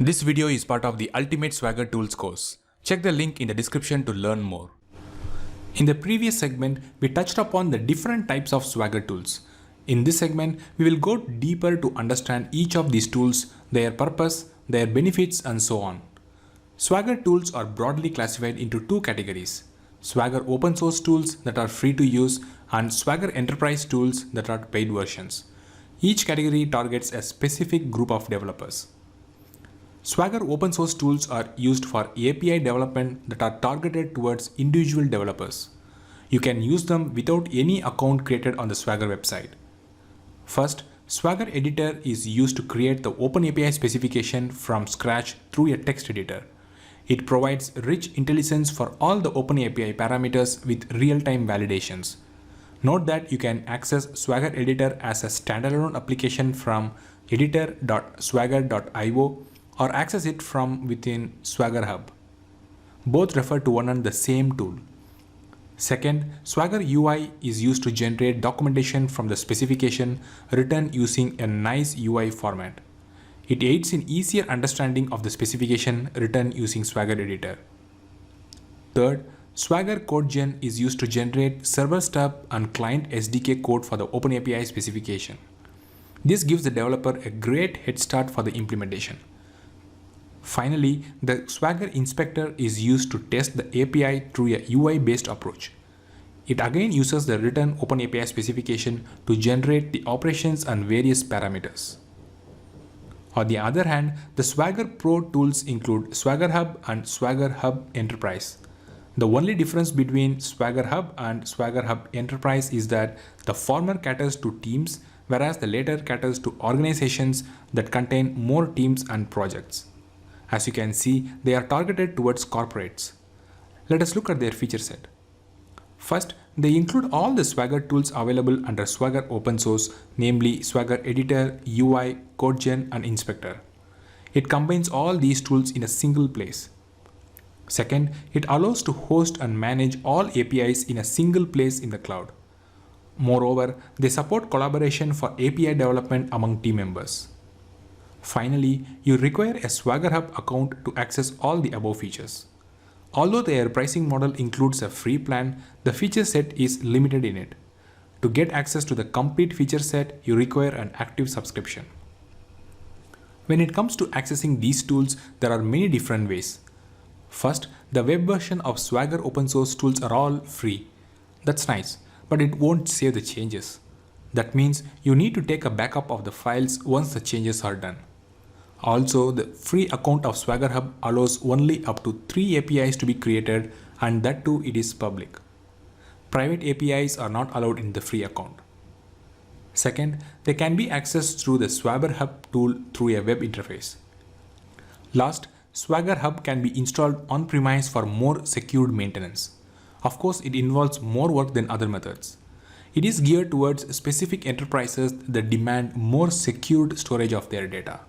This video is part of the Ultimate Swagger Tools course. Check the link in the description to learn more. In the previous segment, we touched upon the different types of Swagger tools. In this segment, we will go deeper to understand each of these tools, their purpose, their benefits, and so on. Swagger tools are broadly classified into two categories: Swagger open source tools that are free to use and Swagger enterprise tools that are paid versions. Each category targets a specific group of developers. Swagger open source tools are used for API development that are targeted towards individual developers. You can use them without any account created on the Swagger website. First, Swagger Editor is used to create the OpenAPI specification from scratch through a text editor. It provides rich IntelliSense for all the OpenAPI parameters with real-time validations. Note that you can access Swagger Editor as a standalone application from editor.swagger.io or access it from within Swagger Hub. Both refer to one and the same tool. Second, Swagger UI is used to generate documentation from the specification written using a nice UI format. It aids in easier understanding of the specification written using Swagger Editor. Third, Swagger CodeGen is used to generate server stub and client SDK code for the OpenAPI specification. This gives the developer a great head start for the implementation. Finally, the Swagger Inspector is used to test the API through a UI-based approach. It again uses the written OpenAPI specification to generate the operations and various parameters. On the other hand, the Swagger Pro tools include Swagger Hub and Swagger Hub Enterprise. The only difference between Swagger Hub and Swagger Hub Enterprise is that the former caters to teams, whereas the latter caters to organizations that contain more teams and projects. As you can see, they are targeted towards corporates. Let us look at their feature set. First, they include all the Swagger tools available under Swagger open source, namely Swagger Editor, UI, CodeGen, and Inspector. It combines all these tools in a single place. Second, it allows to host and manage all APIs in a single place in the cloud. Moreover, they support collaboration for API development among team members. Finally, you require a Swagger Hub account to access all the above features. Although their pricing model includes a free plan, the feature set is limited in it. To get access to the complete feature set, you require an active subscription. When it comes to accessing these tools, there are many different ways. First, the web version of Swagger open source tools are all free. That's nice, but it won't save the changes. That means you need to take a backup of the files once the changes are done. Also, the free account of Swagger Hub allows only up to 3 APIs to be created, and that too it is public. Private APIs are not allowed in the free account. Second, they can be accessed through the Swagger Hub tool through a web interface. Last, Swagger Hub can be installed on-premise for more secured maintenance. Of course, it involves more work than other methods. It is geared towards specific enterprises that demand more secured storage of their data.